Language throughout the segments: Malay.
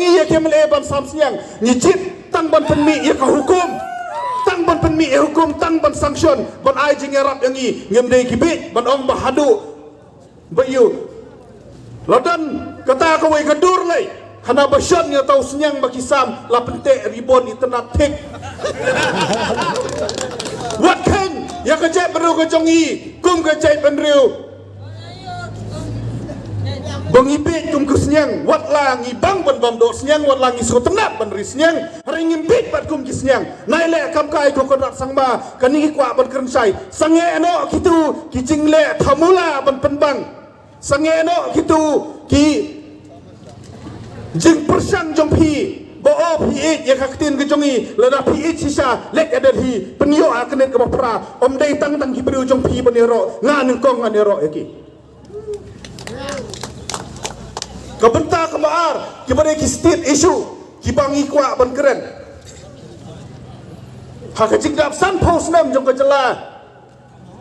ngi ya kemle ban sam siang ni jit tang ban penmi ya ka hukum tang ban penmi ya hukum tang ban sanction ban ai jing arab yangi ngemdei kibit ban ong bahadu bayu ladan kata ka wei kadur lai hana basyan ya tau siang bakisam la pente ribon internet tik wat kan ya ka jai beru ka jongi kum ka jai benriu bangibit kum kusnyang wat lang ibang ban bam do snyang wat lang iso tenat ban risnyang ringim bit bat kum kisnyang naile kam kai ko konrat sangma kani kwa ban kerensai sange no kitu kijingle thamula ban penbang sange no kitu ki jing persang jompi bo pi ya kaktin ke jongi lada pi sisa lek ada hi penyo aknet ke bapra om dei tang tang ki bru jompi banero ngan kong nganero eki Kebenta kemaar kepada ki state issue ki bangi kwa ban keren ha ka jingdap san pos nam jong ka jela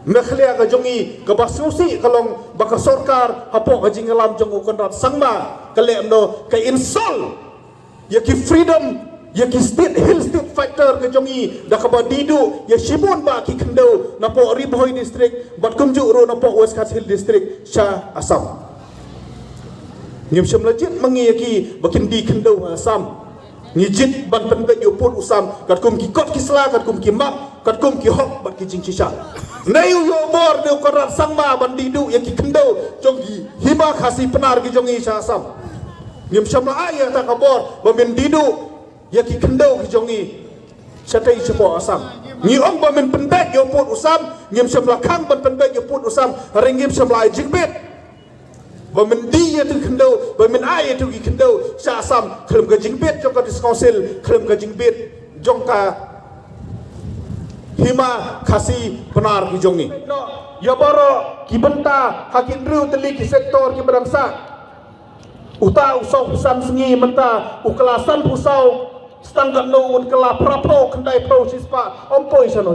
mekhlia ka jongi ka basusi kalong baka sarkar hapo ka jingalam jong ukondrat sangma kale amno ka insol ya ki freedom ya ki state hill state fighter ka jongi da ka badidu ya shibun ba ki kendo na po riboy district bat kumju ro na po west Kats hill district sha asam ngim syam lajit mangiyaki bakin di kendo asam ngijit ban penbe yopun usam kat kum ki kot kisla kat kum ki mak kat kum ki hok bat ki jingcisha nayu yo bor de korat sangma ban didu ya ki kendo jongi hiba khasi penar ki jongi sha asam ngim syam la aya ta kabor bamin didu ya ki kendo ki jongi satai sepo asam ngi ong bamin penbe yopun usam ngim syam la khang ban penbe yopun usam ringim syam la jingbet Mendi itu kendo, menai itu kendo. Syasam kelem kajingbet jongka diskonsil, kelem kajingbet jongka hima kasih benar kijongi. Ya baro kibenta hakindru teli ki sektor ki berangsa. Uta usau pusan sengi menta ukelasan pusau stanggat noun kela prapo kendai pro sispa ompoi sono.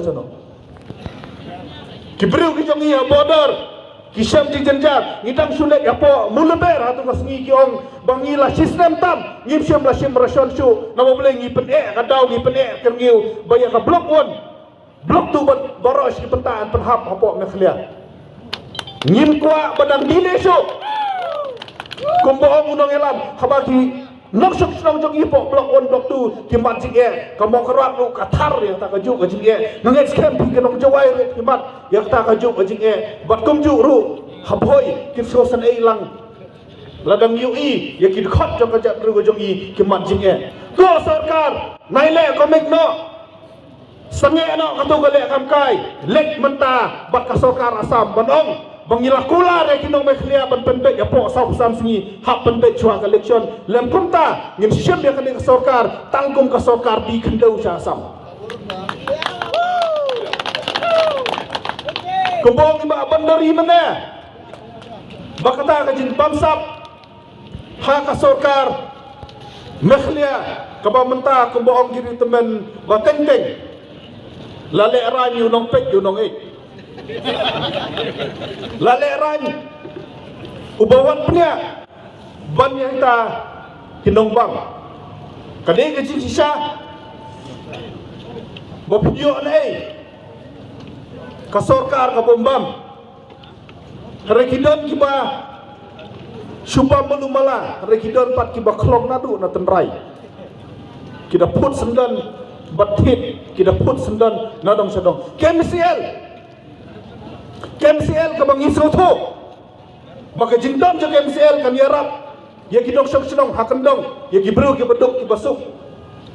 Kibru kijongi ya border. Kisam jenjat ngidang sulit apo mulaber atu kasengi ki ong bangila sistem tam ngim syam la syam rasion su nama boleh ngi pen kadau ngi pen kengiu baya ka blok on blok tu baros ki pentaan penhap apo ngkhlia ngim kwa badang dile su kumbo ong unong elam habaki nok sok snong jong ipo blok on blok tu ki mat jing kamo kerat lu katar ya tak kaju kajing nganget scam pi kenong jawai re ki mat ya tak kaju kajing bat kum ju ru haboi ki sosan lang ladang UI ya ki khot jong kajat ru jong i ki mat jing ko sarkar naile komik no sange no katu gale kam kai lek menta bat ka sarkar asam banong Bangilah kula re kinong mekhlia ban pendek ya po sa usam singi hak pendek chua ka election lem kumta ngin syem ya kani ka sarkar tangkum ka sarkar di kendau sa asam kumbong iba bandari mana bakata ka jin bamsap ha ka sarkar mekhlia ka ba menta kumbong giri temen ba tengteng lale ranyu nong pek yu nong laleran ubawan punya ban yang ta kinong bang kadai ke sisa bapio lai ka sarkar ka bombam rekidon kiba suba malumala rekidon pat kiba klong nadu na tenrai kita put sendan batit kita put sendan nadong sedong KMCL ka bang isoto baka jindam je KMCL kan yarap ya kidok sok senong hakendong ya gibru ki beduk ki basuk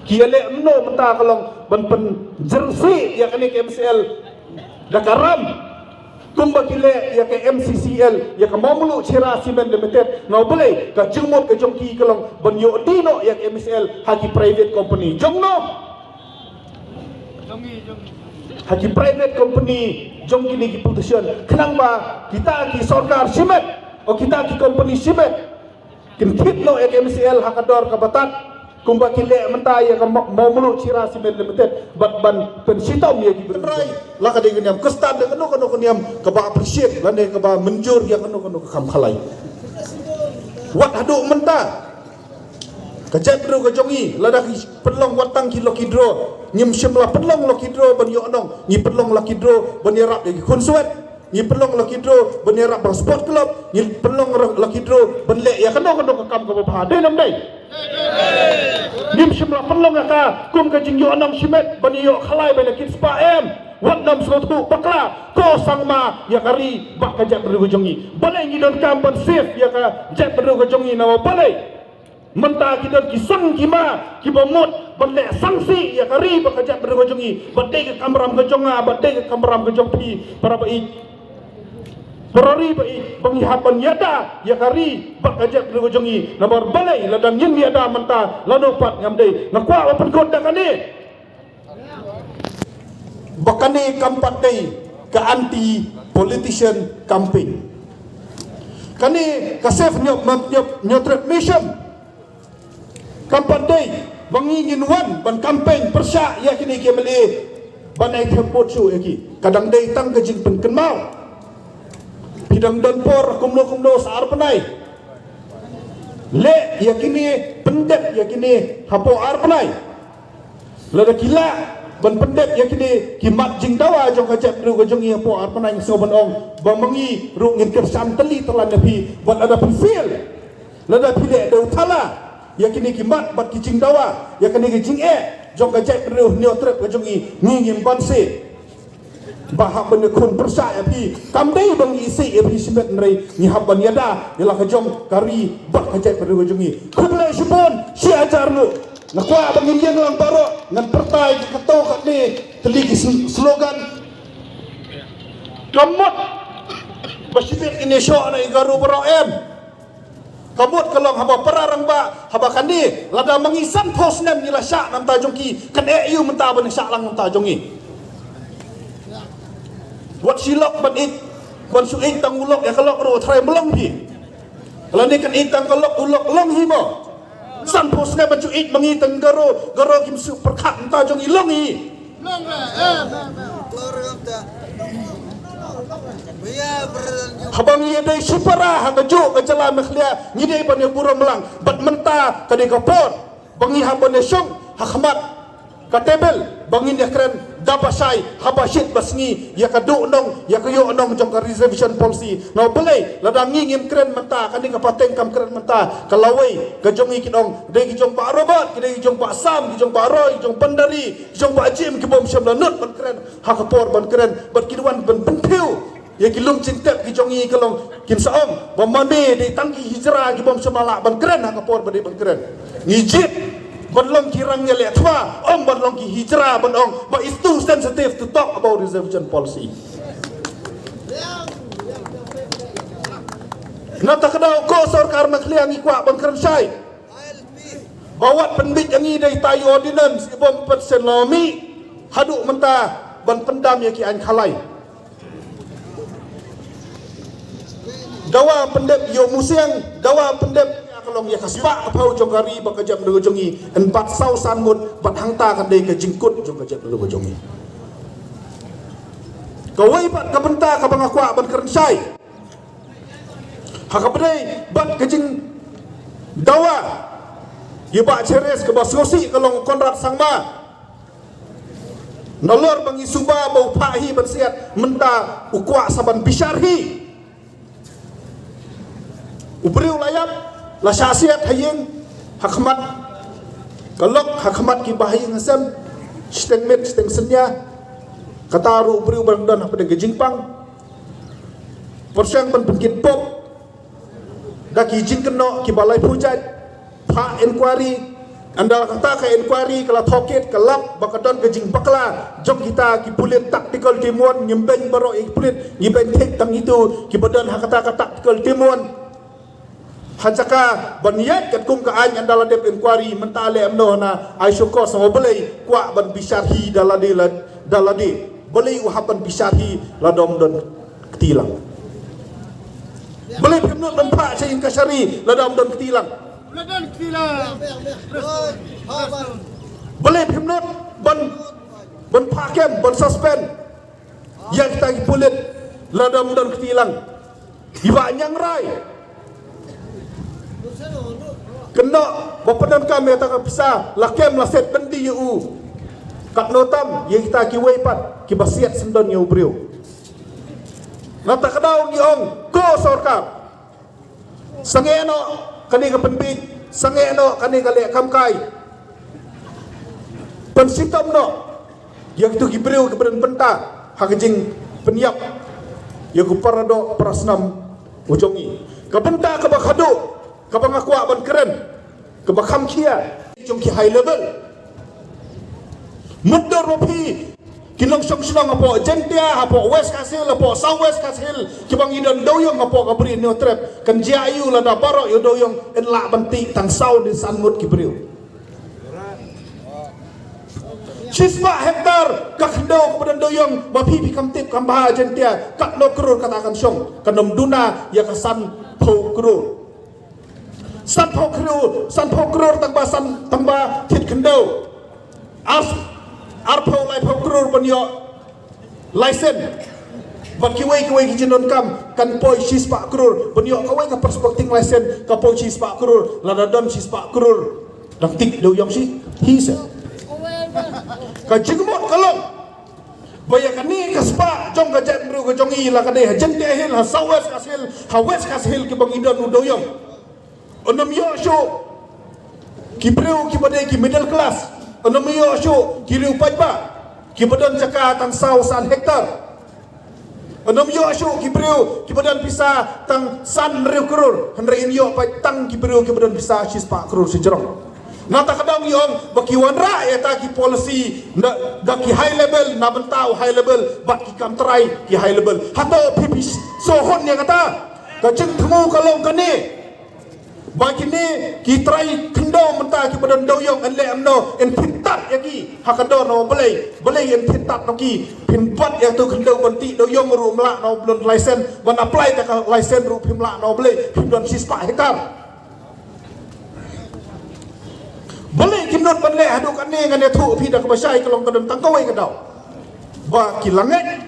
ki ale no menta kalong ban pen jersey ya kani KMCL dakaram kumba kile ya ke MCCL ya ka mamulu chira cement limited no boleh ka jengmot ka jongki kalong ban yo dino ya ke MCL haki private company jongno jongi haki private company jong kini ki putusan kenang ba kita ki sarkar simet o kita ki company simet kin kitno MCL hakador kabatat kumba kile menta ya ka mau mulu cira simet limited bat ban pensitom ya ki berai la ka dengan yam kestan de kanu yam ka ba appreciate lan ka ba menjur ya kanu kam khalai wat hadu menta Kajat bro kajongi lada penlong watang ki lokidro nyim shimla penlong lokidro ban yo anong ni penlong lokidro ban yarap di konsuat ni penlong lokidro ban yarap bang sport club ni penlong lokidro ban le ya kanong ka kam ka ba dai nam dai nyim shimla penlong ka kum ka jing yo anong shimet ban yo khalai ban kit spa em wat nam sotu pakla ko sangma ya kari bak kajat bro kajongi balai ni don kam ban safe ya ka jat bro kajongi na balai mentah kita kisang kima kibamut balik sanksi ya kari bakajat bergojongi badai ke kamram gojonga badai ke kamram gojong pi para bai perari bai penghihapan yada ya kari bakajat bergojongi nomor balai ladang yin yada mentah lalu pat ngamdai nakwa open code dakane bakane kampat dai ke anti politician campaign kane kasef nyotret mission kampan day bangingin wan ban campaign persya ya kini ke mele banai thepot su eki kadang day tang kejing pen kenal bidang dan por kumno saar penai le ya kini pendek ya kini hapo ar penai lada kila ban pendek ya kini kimat jing dawa jong kajat ru kajong ya hapo ar penai so ban ong bamangi ru ngin kersam teli telan nabi ban ada penfil lada pile dau thala ya kini kimat bat kicing dawa ya kini kicing jong kajat peruh neotrep kajongi ngingim banse bahak benda kun persa ya pi kamdai bang isi ya pi simet nrai ni haban yada yalah kajong kari bat kajat peruh kajongi kublai shubon si ajar lu nakwa bang indian lang baro ngan pertai kato kat ni teligi slogan kamot basibet ini syok na igaru baro kamut kalong haba perarang ba haba kandi lada mengisan pos nem nila syak nam ta jongki kan eu menta ban syak lang nam ta jongi wat silok ban it ban su it tang ulok ya kalok ro trai melong pi kalau ni kan it tang kalok ulok long hi mo san pos nem ban su it mengi tang garo kim su perkat nam ta jongi long hi long habang iya day supara hangaju kejala mekhlia ngidai bane burung melang bat menta kade kapor bangi habane syong hakmat katebel bangin ya keren dabasai habasit basngi ya kadu nong ya kayo nong jong ka reservation policy no belai ladang ngim keren menta kani kapateng kam keren menta kalawai kajongi kinong dei kijong pa robot kidei kijong pa sam kijong pa roy kijong pandari kijong pa jim kibom syam lanut ban keren hakapor ban keren bat kidwan ban pentiu ya kilung cintep kijongi kalong kin saom bamane de tangki hijrah ki bom semala ban keren hakapor ban keren ngijit ban long kirangnya le thwa om ban long ki hijrah ban ong but it's too sensitive to talk about reservation policy nata kadau ko sarkar makhliang ikwa ban keren sai bawat penbit yang idai tayo ordinance ibom persen lami haduk menta ban pendam ya ki an khalai dawa pendep yo musiang dawa pendep kalong ya kaspa apau jongari bakajam de jongi en bat sau san mut bat hangta kan de ke jingkut jong kajam de jongi kawai bat kapenta ka bangakwa ban kerensai hakapdei bat kejing dawa ye ba ceres ke basosi kalong konrad sangma nolor bangi suba bau pahi bersiat menta ukwa saban bisharhi ubriu layap la syasiat hayeng hakmat kalok hakmat ki bahi ngasem steng met steng senya kataru ubriu bandon apa de gejingpang persyang ban pengkit pop daki jing keno ki balai pujat pa inquiry andal kata ka inquiry kala thoket kalap bakadon gejing bakla jom kita ki pulit tactical timuan nyembeng baro pulit nyembeng tek tang itu ki badan hakata ka tactical timuan Hancaka baniat kat kum ka an andala dep inquiry mentale amno na ai syukur sama belai kwa ban bisarhi dalade belai uhapan bisarhi ladom don ketilang belai pemnut lempak sayin kasari ladom don ketilang belai pemnut ban pakem ban suspend yang kita pulit ladom don ketilang iba nyang rai kena bapadan kami kata bisa lakem laset bendi yu kat notam ye kita ki weipat ki basiat sendon yu brio nata kadau ni ong ko sorkar sangeno kani ka penbit sangeno kani ka le kamkai pensitam no yang tu ki brio ki beren penta hakjing penyiap ya ku parado prasnam ujongi kabenta ka bakhado ka bangakwa ban keren ka bakham kia jong ki high level mudar ropi kinong song song apo jentia apo west kasil apo south west kasil ki bang idon doyong apo ka bri no trap kan jayu la da baro yo doyong en la banti tang sau di sanmut ki brio Siswa hektar kakdo kemudian doyong bapi bikam tip kambah jentia kak no krur katakan syong kanom duna ya kesan po krur san po krur tangba tit kendo arpo lai po krur banyo license bat kiwai kijinon kam kan poi sispa krur banyo kawai ka perspekting license ka poi sispa krur ladadon sispa krur dang tik doyong si hisa kajigmot kalong bayakan ni kaspa jong gajat bru gajong ila kadai jente hil ha sawes kasil ha wes kasil ki bang idon udoyong onom yo sho ki bru ki badai ki middle class onom yo sho ki riu pajba ki badan jaka tang saw san hektar onom yo sho ki bru ki badan bisa tang san riu krur henrein yo pai tang ki bru ki badan bisa sispa krur sejerong nata kadang yong baki wanra eta ki policy da ki high level na bentau high level baki kam try ki high level hato pipi sohon yang kata kaceng temu kalong kane baki ni ki try kendo menta ki badan doyong en le amno en pintat yaki hakado no boleh en pintat no ki pinpat yang tu kendo benti doyong ru mla no belum license ban apply ta license ru pimla no boleh pimdon sispa hektar boleh kinot banle hadu kan ni ngane thu phi dak basai kalong kadon tangkawai kadau ba kilanget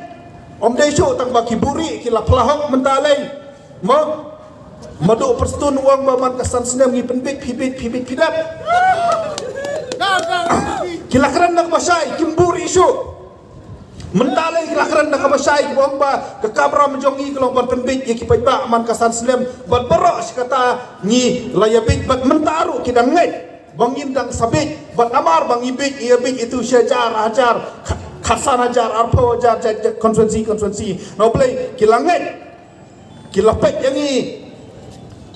om dei shu tang ba kiburi kila plahok mentalai mo madu perstun uang baman kesan senam ngi penbit pibit pidat kila keran dak basai kimburi shu mentalai kila keran dak basai bom ba ke kabra menjongi kalong ban penbit ye kipai ba man kesan senam ban berok sekata ngi layabit bat mentaru kidang ngai bangin dang sabit bat amar bang ibik itu syajar ajar khasan ajar arpo ajar konferensi no play kilanget kilapet yang ni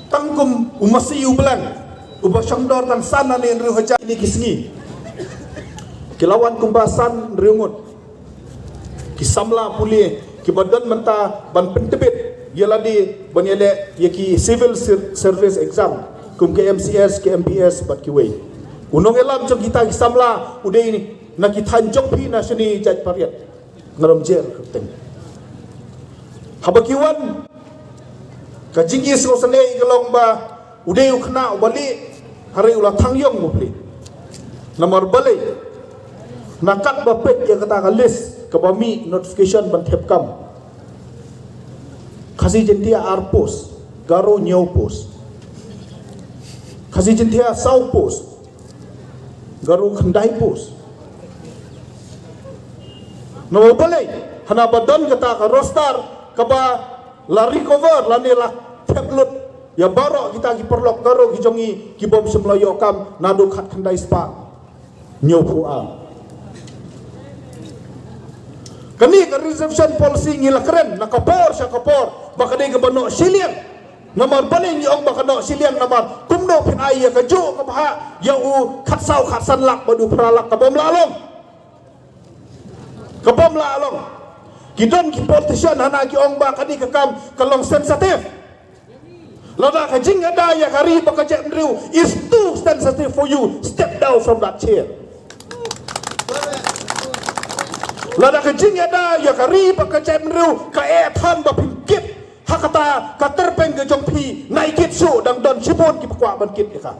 tangkum umasi ubelan ubasangdor dan sana ni riu hajar ini kisngi kilawan kumbasan riungut kisamla puli kibadan menta ban pentebit yaladi banyele yaki civil service exam kum ke MCS ke MPS bat kiwei unong elam jong kita kisamla udah ini nak kita jok pi na sini jaj pariat ngarom jer keteng habakiwan kajingi so sene gelong ba udah ukna bali hari ulah tangyong mupli nomor bali nakat bapet yang kata list kabami notification ban thepkam khasi jentia arpos garo nyau pos khasi jentia sau pos garu khandai pos no boleh hana badan kata ka roster kaba la recover la ne la tablet ya barok kita ki perlok garu ki jongi ki bom semloyo kam nadu khat khandai spa nyopu a kani ka reservation policy ngila keren nakapor sa kapor bakade ka bano silian nomor baling yang bakano siliang nomor kumdo pin ai ka jo ka baha ya u khatsau khatsan lak badu pralak ka bom lalong kidon ki politician hana ki ong ba kani ka kam kalong sensitive lada ka jing ada ya kari baka jet ndriu is too sensitive for you step down from that chair lada ka jing ada ya kari baka jet ndriu ka ethan ba pingkit hakata katerpeng ke jongpi naikit su dang don sipon ki pakwa bankit ka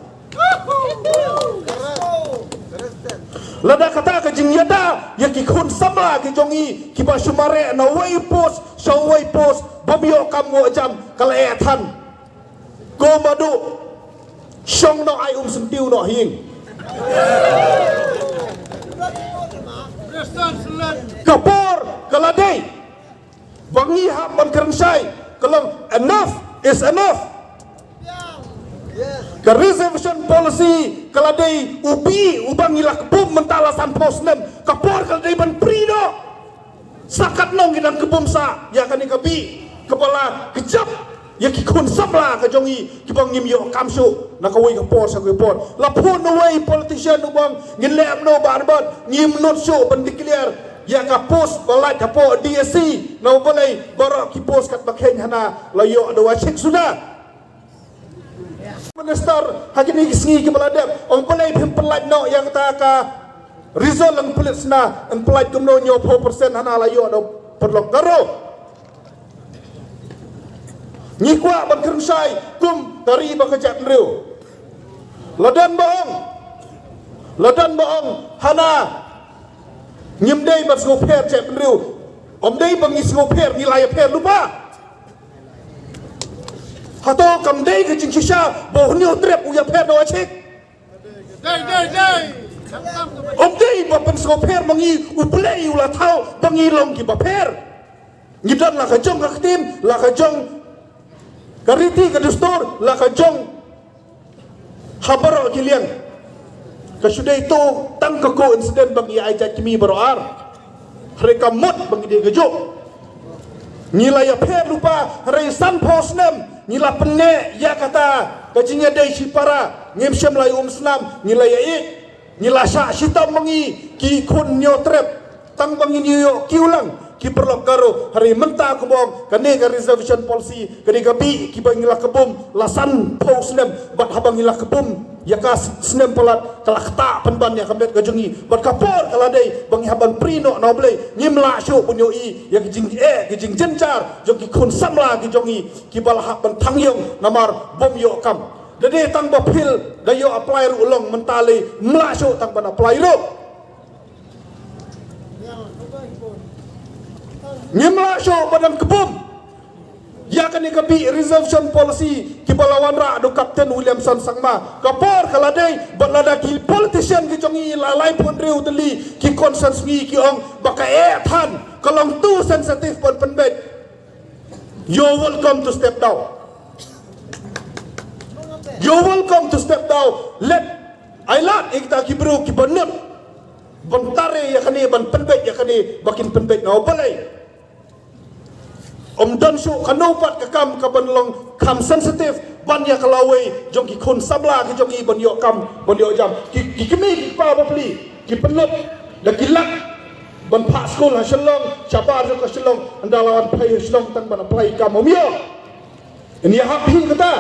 lada kata ke jingyada ya ki khun samla ki jongi ki ba sumare na way post so way post babio kam ngo jam kala ethan go madu Syong no ai sentiu no hing. Kapor kaladai. Bangi hap ban kerensai. Kalau enough is enough. Ke reservation policy kaladai ubi ubang ilak bom mentala san posnem. Kapor kaladai ban prido. Sakat nong gidang kebom sa. Ya kan ikabi. Kepala kejap. Ya ki kun samla ka jongi ki bang ngim yo kamsu nakawai ka por sa ko por la phun away politician ubang ngilem no barbat ngim not show ban declare ya ka post balai ka po DSC no balai barok ki post kat bakhen hana la yo do wa chek sudah minister hagini sngi ki baladep ong balai phim pelaj no yang ta ka result lang pulit na ang pelaj kumno nyo 4% hana la yo do perlok garo Nyikwa ban kerensai kum tari bakajat riu. Ladan bohong hana nyimdei ban skoper cep riu. Omdei bang skoper nilai per lupa. Hato kamdei ke cincisa bohnio trep uya per no acik. Omdei ban skoper mangi uplei ula tau bangi long ki baper. Ngidan la kajong kaktim la kajong Kariti ke dustur la kajong habaro kilian kasudah itu tang keko insiden bang ia ajak kimi baroar mereka mot bang dia gejuk nilai per lupa reisan posnem nilai penne ya kata kajinya dai sipara ngim syam lai Islam nilai syak sita mengi ki kun nyotrep tang bang ini yo kiulang ki perlok garo hari menta kebong kane ka reservation policy kane ka bi ki bang ila kebum lasan posnem bat habang ila kebum ya ka snem polat kalakta penban ya kamet kajongi bat kapor kaladai bang haban prino no blei nyimla syu punyo i ya kijing jencar jong ki kun samla ki jongi ki balha ban tangyong namar bom yo kam dede tang bapil dayo apply ru ulong mentale mla syu tang ban apply ru Nyimla show badan kebum. Ya kan ikabi reservation policy ki balawan ra do Captain Williamson sangma. Kapor kaladai balada ki politician ki jongi lalai pun riu teli ki consensus ngi ki ong baka than kalong tu sensitive pon penbet. You welcome to step down. You welcome to step down. Let ailat ikta ki bro ki banut. Bantare ya kani ban penbet ya kani bakin penbet no balai. Om dan su kanopat kakam kabanlong kam sensitif ban ya kalawai jong ki kun sabla ki jong ki ban yo kam ban yo jam ki kemi ki pa bapli ki penlut da ki lak ban pa skol ha shalong chapa jo ka shalong andalawan pai shalong tan ban pai kam om yo ini happy kata